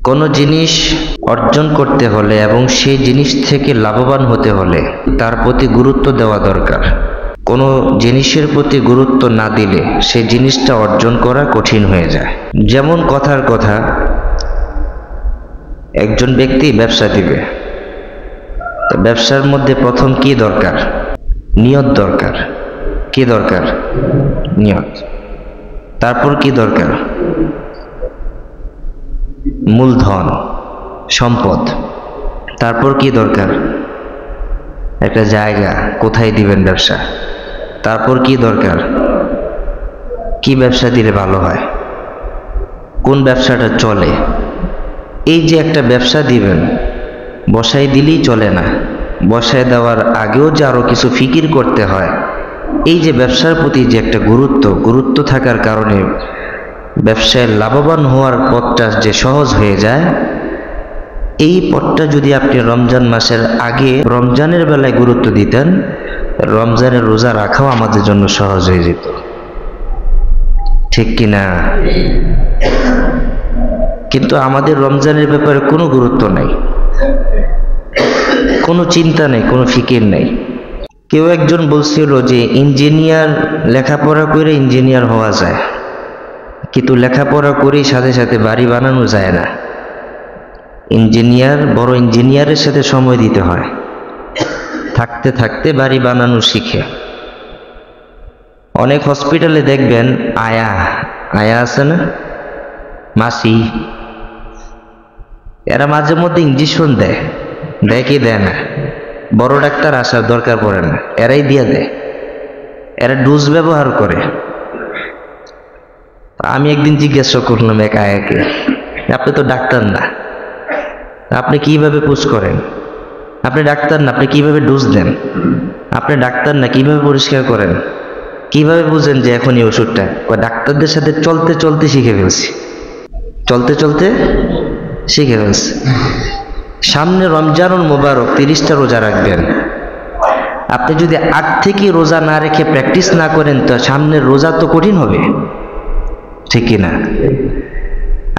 কোনো জিনিস অর্জন করতে হলে এবং সেই জিনিস থেকে লাভবান হতে হলে তার প্রতি গুরুত্ব দেওয়া দরকার। কোনো জিনিসের প্রতি গুরুত্ব না দিলে সেই জিনিসটা অর্জন করা কঠিন হয়ে যায়। যেমন কথার কথা, একজন ব্যক্তি ব্যবসা দিবে, তো ব্যবসার মধ্যে প্রথম কি দরকার? নিয়ত দরকার। কি দরকার? নিয়ত। তারপর কি দরকার? মূলধন, সম্পদ। তারপর কি দরকার? একটা জায়গা, কোথায় দিবেন ব্যবসা। তারপর কি দরকার? কি ব্যবসা দিলে ভালো হয়, কোন ব্যবসাটা চলে। এই যে একটা ব্যবসা দিবেন, বসাই দিলেই চলে না, বসায় দেওয়ার আগেও যে আরো কিছু ফিকির করতে হয়। এই যে ব্যবসার প্রতি যে একটা গুরুত্ব থাকার কারণে ব্যবসায় লাভবান হওয়ার পথটা যে সহজ হয়ে যায়, এই পথটা যদি আপনি রমজান মাসের আগে রমজানের বেলায় গুরুত্ব দিতেন, রমজানের রোজা রাখাও আমাদের জন্য সহজ হয়ে যেত। ঠিক কিনা? কিন্তু আমাদের রমজানের ব্যাপারে কোনো গুরুত্ব নাই, কোনো চিন্তা নেই, কোনো ফিকির নেই। কেউ একজন বলছিল যে ইঞ্জিনিয়ার, লেখাপড়া করে ইঞ্জিনিয়ার হওয়া যায়, কিন্তু লেখাপড়া করেই সাথে সাথে বাড়ি বানানো যায় না। ইঞ্জিনিয়ার বড় ইঞ্জিনিয়ারের সাথে সময় দিতে হয়, থাকতে থাকতে বাড়ি বানানো শিখে। অনেক হসপিটালে দেখবেন আয়া আছে না, মাসি, এরা মাঝে মধ্যে ইঞ্জেকশন দেয় কি দেয় না, বড় ডাক্তার আসার দরকার পড়ে না, এরাই দিয়ে দেয়। এরা ডোজ ব্যবহার করে। আমি একদিন জিজ্ঞাসা করলাম এক আয়াকে, আপনি তো ডাক্তার না, আপনি কিভাবে পুশ করেন? আপনি ডাক্তার না, আপনি কিভাবে ডোজ দেন? আপনি ডাক্তার না, কিভাবে পরিষ্কার করেন? কিভাবে বুঝেন যে এখন এই ওষুধটা? ডাক্তারদের সাথে চলতে চলতে শিখে ফেলছি, চলতে চলতে শিখে ফেলছি। সামনে রমজানুল মুবারক, 30টা রোজা রাখবেন। আপনি যদি আগ থেকে রোজা না রেখে প্র্যাকটিস না করেন, তো সামনের রোজা তো কঠিন হবে। ঠিক কিনা?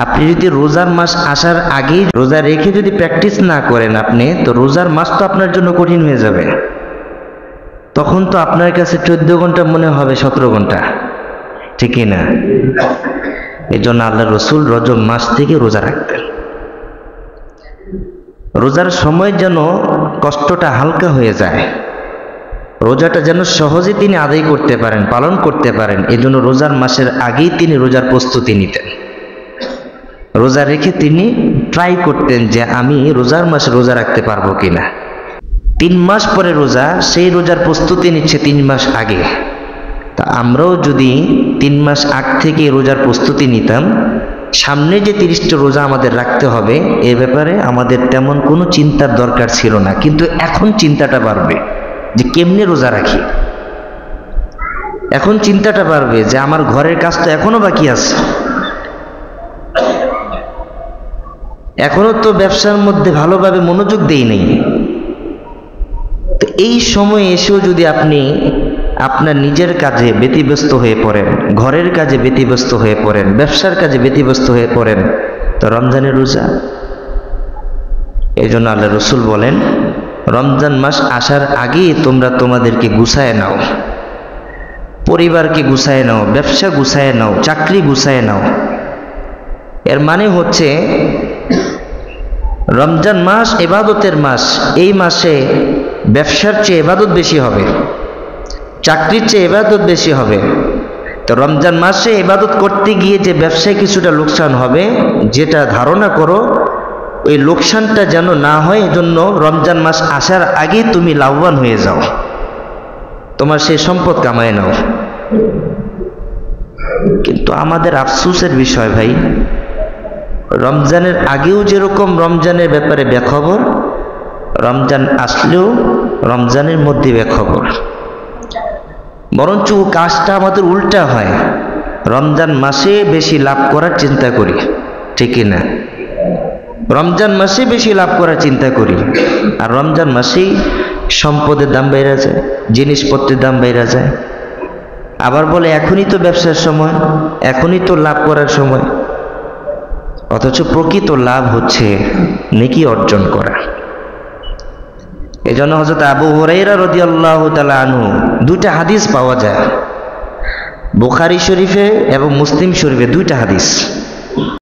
আপনি যদি রোজার মাস আসার আগেই রোজা রেখে যদি প্র্যাকটিস না করেন আপনি, তো রোজার মাস তো আপনার জন্য কঠিন হয়ে যাবে। তখন তো আপনার কাছে 14 ঘন্টা মনে হবে 17 ঘন্টা। ঠিক কিনা? এই জন্য আল্লাহ রসুল রজব মাস থেকে রোজা রাখতেন। রোজার সময় যেন কষ্টটা হালকা হয়ে যায়, রোজাটা যেন সহজে তিনি আদায় করতে পারেন, পালন করতে পারেন। এই জন্য রোজার মাসের আগেই তিনি রোজার প্রস্তুতি নিতেন। রোজা রেখে তিনি ট্রাই করতেন যে আমি রোজার মাসে রোজা রাখতে পারবো কিনা। 3 মাস পরে রোজা, সেই রোজার প্রস্তুতি নিচ্ছে 3 মাস আগে। তা আমরাও যদি 3 মাস আগ থেকে রোজার প্রস্তুতি নিতাম, সামনে যে 30টা রোজা আমাদের রাখতে হবে, এ ব্যাপারে আমাদের তেমন কোনো চিন্তার দরকার ছিল না। কিন্তু এখন চিন্তাটা বাড়বে যে কেমনে রোজা রাখি। এখন চিন্তাটা বাড়বে যে আমার ঘরের কাজ তো এখনো বাকি আছে, এখনো তো ব্যবসার মধ্যে ভালোভাবে মনোযোগ দেই নাই। তো এই সময় এসেও যদি আপনি আপনার নিজের কাজে ব্যতিব্যস্ত হয়ে পড়েন, ঘরের কাজে ব্যতিব্যস্ত হয়ে পড়েন, ব্যবসার কাজে ব্যতিব্যস্ত হয়ে পড়েন, তো রমজানের রোজা। এই জন্য আল্লাহ রসুল বলেন, রমজান মাস আসার আগেই তোমরা তোমাদেরকে গুছায় নাও, পরিবারকে গুছায় নাও, ব্যবসা গুছায় নাও, চাকরি গুছায় নাও। এর মানে হচ্ছে রমজান মাস ইবাদতের মাস। এই মাসে ব্যবসার চেয়ে ইবাদত বেশি হবে, চাকরির চেয়ে ইবাদত বেশি হবে। তো রমজান মাসে ইবাদত করতে গিয়ে যে ব্যবসায় কিছুটা লোকসান হবে, যেটা ধারণা করো ওই লোকসানটা যেন না হয়, এজন্য রমজান মাস আসার আগে তুমি লাভবান হয়ে যাও, তোমার সেই সম্পদ কামায় নাও। কিন্তু আমাদের আফসোসের বিষয় ভাই, রমজানের আগেও যেরকম রমজানের ব্যাপারে বেখবর, রমজান আসলেও রমজানের মধ্যে বেখবর। বরঞ্চ কাজটা আমাদের উল্টা হয়, রমজান মাসে বেশি লাভ করার চিন্তা করি। ঠিক না? রমজান মাসে বেশি লাভ করার চিন্তা করি, আর রমজান মাসেই সম্পদের দাম বেড়ে যায়, জিনিসপত্রের দাম বেড়ে যায়। আবার বলে এখনই তো ব্যবসার সময়, এখনই তো লাভ করার সময়। অথচ প্রকৃত লাভ হচ্ছে নেকি অর্জন করা। এজন্য হযরত আবু হুরায়রা রাদিয়াল্লাহু তাআলা আনহু দুইটা হাদিস পাওয়া যায়, বুখারী শরীফে এবং মুসলিম শরীফে দুইটা হাদিস।